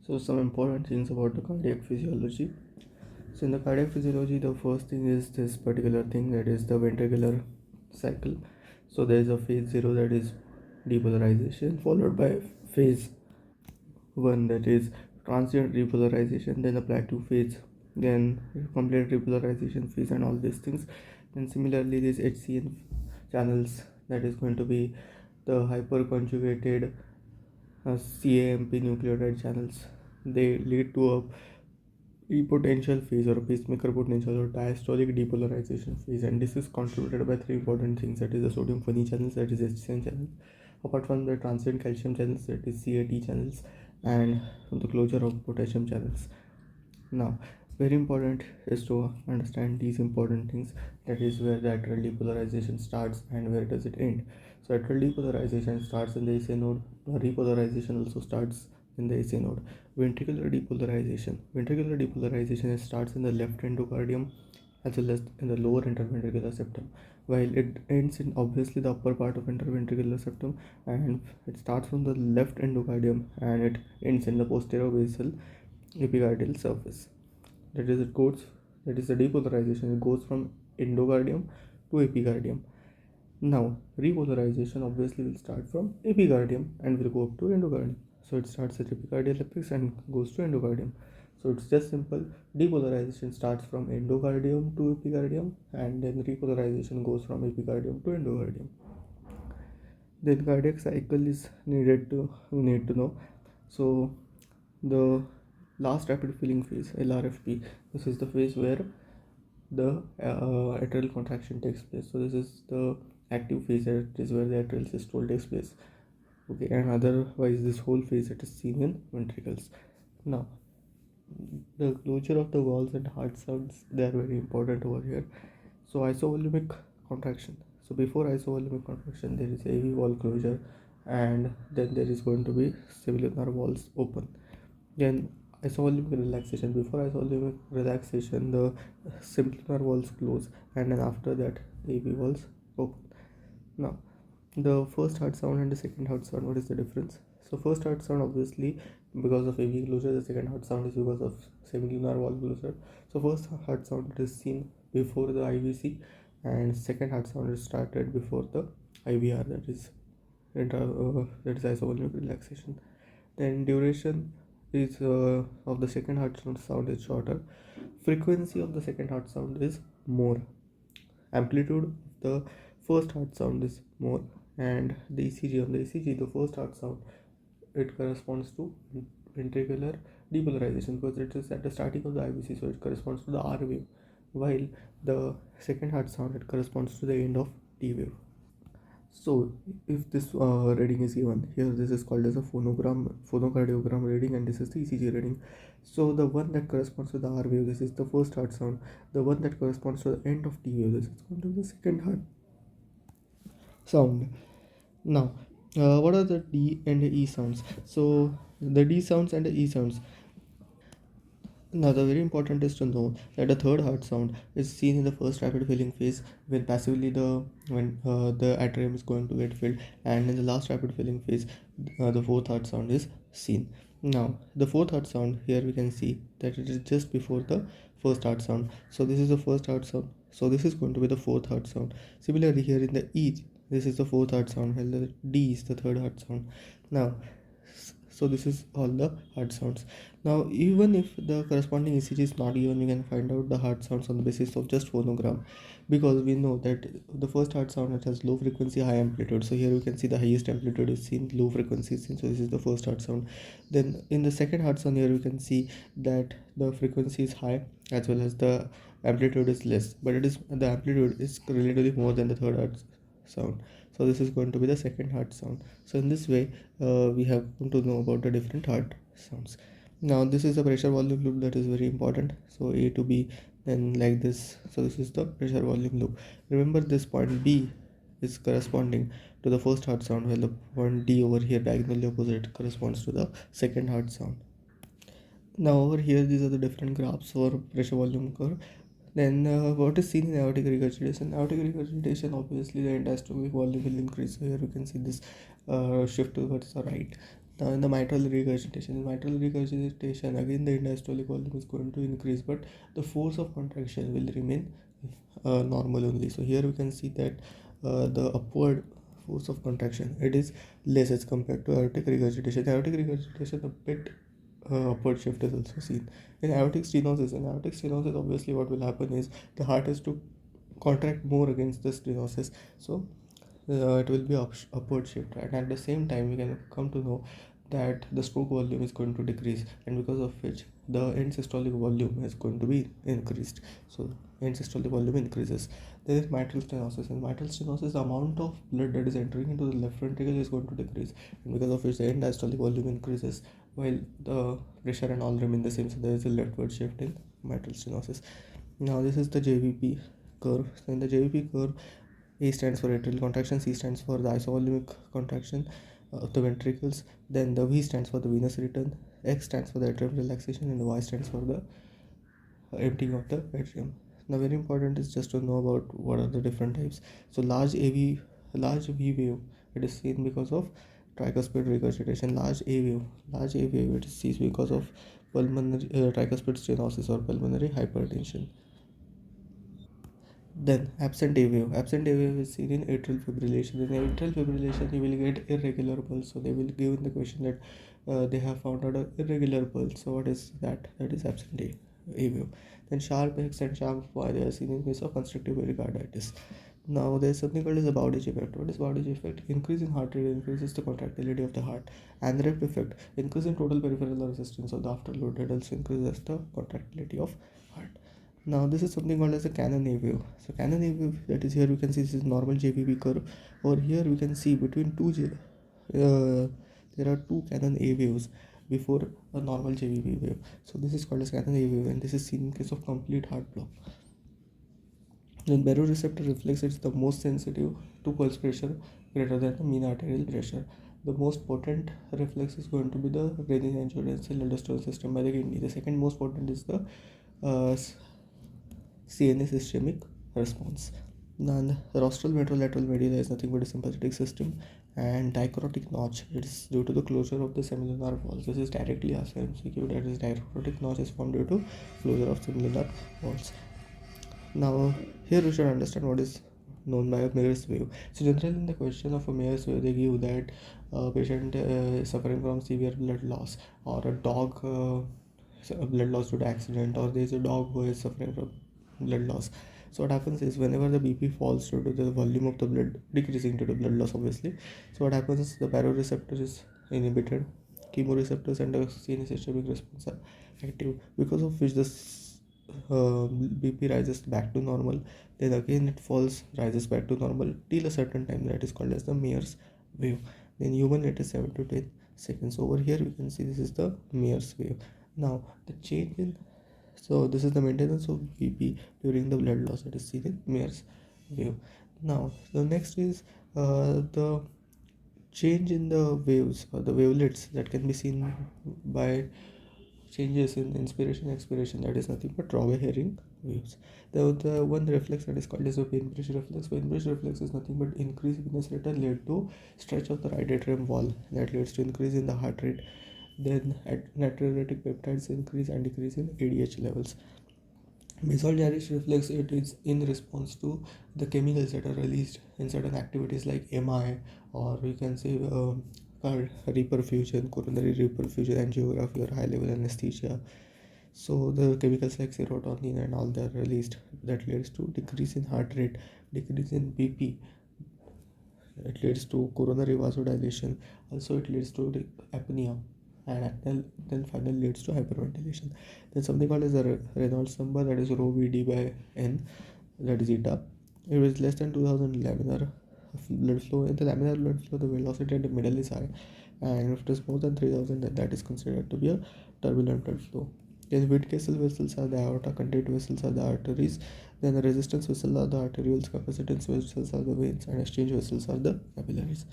So some important things about the cardiac physiology. So in the cardiac physiology, the first thing is this particular thing, that is the ventricular cycle. So there is a phase 0, that is depolarization, followed by phase 1, that is transient repolarization, then the plateau phase, then complete repolarization phase, and all these things. Then similarly these HCN channels, that is going to be the hyperconjugated CAMP nucleotide channels, they lead to a potential phase or a pacemaker potential or diastolic depolarization phase, and this is contributed by three important things, that is the sodium funny channels, that is HCN channels, apart from the transient calcium channels, that is CAT channels, and the closure of potassium channels. Now, very important is to understand these important things, that is where the atrial depolarization starts and where does it end. So atrial depolarization starts in the AC node, repolarization also starts in the AC node. Ventricular depolarization starts in the left endocardium as well as in the lower interventricular septum, while it ends in obviously the upper part of interventricular septum, and it starts from the left endocardium and it ends in the posterior basal epicardial surface. That is the depolarization, it goes from endocardium to epicardium. Now repolarization obviously will start from epicardium and will go up to endocardium. So it starts at epicardial apex and goes to endocardium. So it's just simple. Depolarization starts from endocardium to epicardium, and then repolarization goes from epicardium to endocardium. Then cardiac cycle is need to know. So the last rapid filling phase, LRFP, this is the phase where the atrial contraction takes place. So this is the active phase, it is where the atrial systole takes place. Okay, and otherwise this whole phase it is seen in ventricles. Now the closure of the valves and heart sounds, they are very important over here. So isovolumic contraction. So before isovolumic contraction there is AV valve closure, and then there is going to be semilunar valves open. Then isovolumic relaxation. Before isovolumic relaxation, the semilunar valves close, and then after that AV valves open. Now the first heart sound and the second heart sound, what is the difference? So first heart sound obviously because of AV closure, the second heart sound is because of semilunar valve closure. So first heart sound is seen before the IVC, and second heart sound is started before the IVR, that is isovolumic relaxation. Then duration is of the second heart sound is shorter, frequency of the second heart sound is more, amplitude of the first heart sound is more, and the ECG, on the ECG the first heart sound, it corresponds to ventricular depolarization because it is at the starting of the IVC, so it corresponds to the R wave, while the second heart sound, it corresponds to the end of T wave. So if this reading is given here, this is called as a phonocardiogram reading, and this is the ECG reading. So the one that corresponds to the R wave, this is the first heart sound. The one that corresponds to the end of T wave, this is going to be the second heart sound. Now what are the D and the E sounds? So the D sounds and the E sounds. Now, the very important is to know that the third heart sound is seen in the first rapid filling phase when passively the atrium is going to get filled, and in the last rapid filling phase, the fourth heart sound is seen. Now, the fourth heart sound, here we can see that it is just before the first heart sound. So this is the first heart sound. So this is going to be the fourth heart sound. Similarly, here in the E, this is the fourth heart sound, while the D is the third heart sound. Now, so this is all the heart sounds. Now even if the corresponding ECG is not given, we can find out the heart sounds on the basis of just phonogram, because we know that the first heart sound, it has low frequency, high amplitude. So here we can see the highest amplitude is seen, low frequency is seen, so this is the first heart sound. Then in the second heart sound, here we can see that the frequency is high as well as the amplitude is less, but the amplitude is relatively more than the third heart sound. So this is going to be the second heart sound. So in this way we have to know about the different heart sounds. Now this is the pressure volume loop, that is very important. So A to B, then like this. So this is the pressure volume loop. Remember, this point B is corresponding to the first heart sound, while the point D over here diagonally opposite corresponds to the second heart sound. Now over here, these are the different graphs for pressure volume curve. Then what is seen in aortic regurgitation? Aortic regurgitation, obviously the end diastolic volume will increase. So here we can see this shift towards the right. Now in the mitral regurgitation, again the diastolic volume is going to increase, but the force of contraction will remain normal only. So here we can see that the upward force of contraction, it is less as compared to aortic regurgitation. Aortic regurgitation, a bit upward shift is also seen. In aortic stenosis, obviously what will happen is the heart has to contract more against the stenosis, so it will be upward shift, and at the same time we can come to know that the stroke volume is going to decrease, and because of which the end systolic volume is going to be increased. So end systolic volume increases. There is mitral stenosis. In mitral stenosis, the amount of blood that is entering into the left ventricle is going to decrease, and because of which the end diastolic volume increases while the pressure and all remain the same. So there is a leftward shift in mitral stenosis. Now this is the JVP curve. So in the JVP curve, A stands for atrial contraction, C stands for the isovolumic contraction of the ventricles, then the V stands for the venous return, X stands for the atrial relaxation, and the Y stands for the emptying of the atrium. Now very important is just to know about what are the different types. So large V wave, it is seen because of tricuspid regurgitation. Large A wave, it is seen because of pulmonary tricuspid stenosis or pulmonary hypertension. Then absent AVO. Absent AVO is seen in atrial fibrillation. In atrial fibrillation, you will get irregular pulse. So they will give in the question that they have found out an irregular pulse. So what is that? That is absent AVO. Then sharp X and sharp Y, they are seen in case of constrictive pericarditis. Now there is something called as a Bowditch effect. What is Bowditch effect? Increase in heart rate increases the contractility of the heart. Andrep effect, increase in total peripheral resistance of the afterload, that also increases the contractility of heart. Now this is something called as a Canon A wave. So Canon A wave, that is, here we can see this is normal JVP curve. Over here we can see between there are two Canon A waves before a normal JVP wave. So this is called as Canon A wave, and this is seen in case of complete heart block. Then baroreceptor reflex is the most sensitive to pulse pressure greater than the mean arterial pressure. The most potent reflex is going to be the renin-angiotensin aldosterone system by the kidney. The second most potent is the uh, CNS ischemic response. Then the rostral ventrolateral medulla is nothing but a sympathetic system, and dichrotic notch, it is due to the closure of the semilunar walls. This is directly asked MCQ, that is dichrotic notch is formed due to closure of semilunar walls. Now here we should understand what is known by a Mayer's wave. So generally in the question of a Mayer's wave, they give that a patient is suffering from severe blood loss, or a dog blood loss due to accident, or there is a dog who is suffering from blood loss. So what happens is whenever the BP falls due to the volume of the blood decreasing due to blood loss, obviously, so what happens is the baroreceptor is inhibited, chemoreceptors and the CNS ischemic response are active, because of which this BP rises back to normal, then again it falls, rises back to normal till a certain time, that is called as the Mayer's wave. Then human it is 7 to 10 seconds. Over here we can see this is the Mayer's wave. Now the change in, so this is the maintenance of BP during the blood loss, that is seen in Mayer's wave. Now the next is the change in the waves or the wavelets that can be seen by changes in inspiration expiration, that is nothing but Rawe Herring waves. The one reflex that is called as a vein bridge reflex. Vein bridge reflex is nothing but increase in venous rate led to stretch of the right atrium wall, that leads to increase in the heart rate. Then natriuretic peptides increase and decrease in ADH levels. Basal gyrus reflex, it is in response to the chemicals that are released in certain activities like MI, or we can say reperfusion, coronary reperfusion, angiography, or high level anesthesia. So the chemicals like serotonin and all, they are released, that leads to decrease in heart rate, decrease in BP, it leads to coronary vasodilation, also it leads to apnea, and then finally leads to hyperventilation. Then something called as a Reynolds number, that is rho VD by N, that is eta. If it is less than 2000 laminar blood flow, in the laminar blood flow the velocity at the middle is high, and if it is more than 3000, then that is considered to be a turbulent blood flow. Then Witt-Kessel vessels are the aorta, conduit vessels are the arteries, then the resistance vessels are the arterioles, capacitance vessels are the veins, and exchange vessels are the capillaries.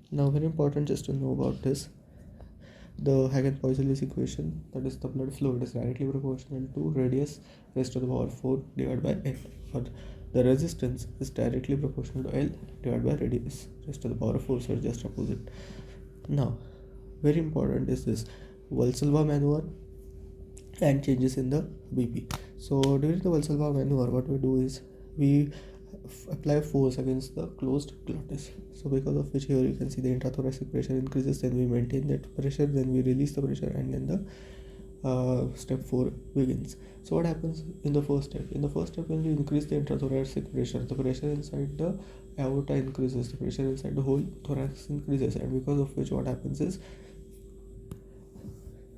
Now very important just to know about this, the Hagen-Poiseuille equation, that is the blood flow, it is directly proportional to radius raised to the power 4 divided by L, or the resistance is directly proportional to L divided by radius raised to the power 4, so it's just opposite. Now very important is this Valsalva maneuver and changes in the BP. So during the Valsalva maneuver, what we do is we apply force against the closed glottis. So because of which here you can see the intrathoracic pressure increases, then we maintain that pressure, then we release the pressure, and then the step 4 begins. So what happens in the first step? In the first step, when you increase the intrathoracic pressure, the pressure inside the aorta increases, the pressure inside the whole thorax increases, and because of which what happens is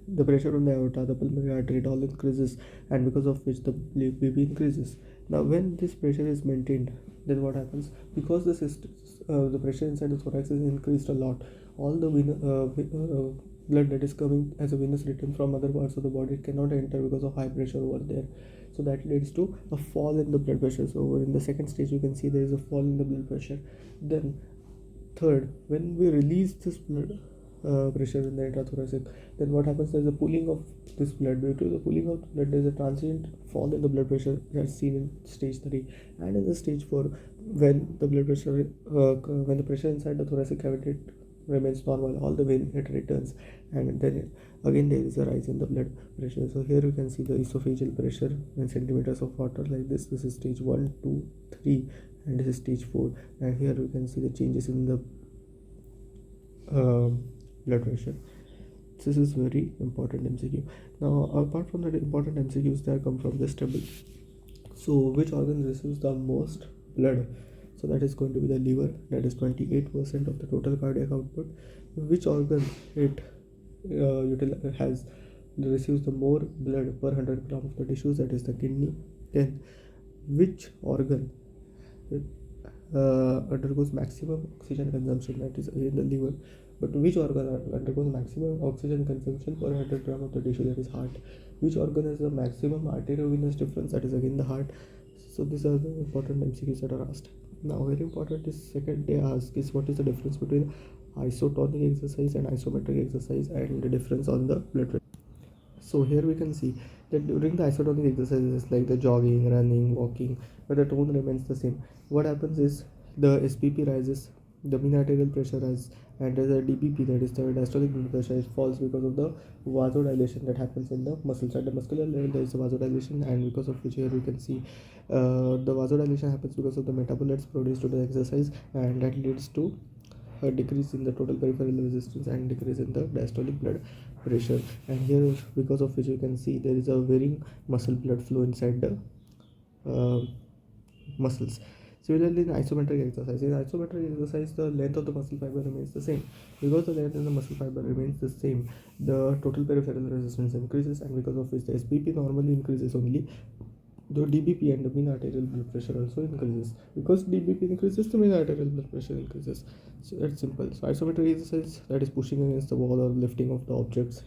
the pressure on the aorta, the pulmonary artery, it all increases, and because of which the BP increases. Now when this pressure is maintained, then what happens? Because the pressure inside the thorax is increased a lot, all the blood that is coming as a venous return from other parts of the body cannot enter because of high pressure over there. So that leads to a fall in the blood pressure. So in the second stage you can see there is a fall in the blood pressure. Then third, when we release this blood pressure in the intrathoracic, then what happens? There is a pooling of this blood. Due to the pooling of the blood, there is a transient fall in the blood pressure that's seen in stage 3, and in the stage 4, when the blood pressure when the pressure inside the thoracic cavity remains normal, all the way it returns, and then again there is a rise in the blood pressure. So here you can see the esophageal pressure in centimeters of water like this. This is stage 1, 2, 3, and this is stage 4, and here you can see the changes in the blood pressure. This is very important MCQ. Now apart from that important MCQs, that come from this table. So which organ receives the most blood? So that is going to be the liver, that is 28% of the total cardiac output. Which organ it receives the more blood per 100 gram of the tissues, that is the kidney. Then which organ undergoes maximum oxygen consumption, that is again the liver. But which organ undergoes maximum oxygen consumption per 100 gram of the tissue, that is heart. Which organ has the maximum arteriovenous difference, that is again the heart. So these are the important MCQs that are asked. Now very important is second they ask is what is the difference between isotonic exercise and isometric exercise, and the difference on the blood pressure. So here we can see that during the isotonic exercises like the jogging, running, walking, where the tone remains the same, what happens is the SPP rises, the mean arterial pressure rises, and there's a DPP, that is the diastolic blood pressure, it falls because of the vasodilation that happens in the muscles. At the muscular level there is a vasodilation, and because of which here we can see the vasodilation happens because of the metabolites produced to the exercise, and that leads to a decrease in the total peripheral resistance and decrease in the diastolic blood pressure. And here because of which you can see there is a varying muscle blood flow inside the muscles. Similarly, in isometric exercise, the length of the muscle fiber remains the same. Because the length of the muscle fiber remains the same, the total peripheral resistance increases, and because of which the SPP normally increases only, the DBP and the mean arterial blood pressure also increases. Because DBP increases, the mean arterial blood pressure increases. So that's simple. So isometric exercise, that is pushing against the wall or lifting of the objects.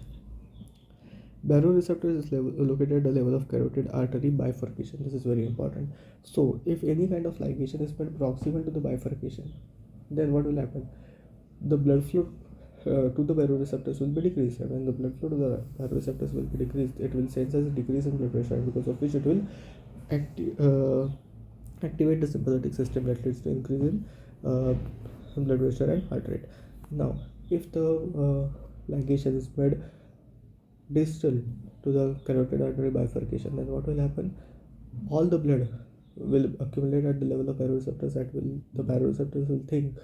Baroreceptor is located at the level of carotid artery bifurcation. This is very important. So if any kind of ligation is made proximal to the bifurcation, then what will happen? The blood flow to the baroreceptors will be decreased, and when the blood flow to the baroreceptors will be decreased, it will sense as a decrease in blood pressure, and because of which it will activate the sympathetic system, that leads to increase in blood pressure and heart rate. Now if the ligation is made distal to the carotid artery bifurcation, then what will happen? All the blood will accumulate at the level of baroreceptors. The baroreceptors will think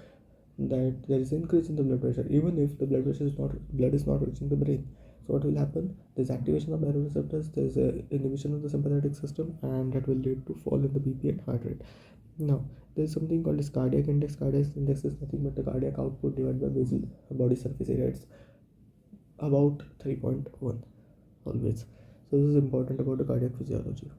that there is increase in the blood pressure, even if the blood is not reaching the brain. So what will happen? There's activation of baroreceptors, there's a inhibition of the sympathetic system, and that will lead to fall in the BP and heart rate. Now there's something called as cardiac index. Cardiac index is nothing but the cardiac output divided by basal body surface area. It's about 3.1 always. So this is important about the cardiac physiology.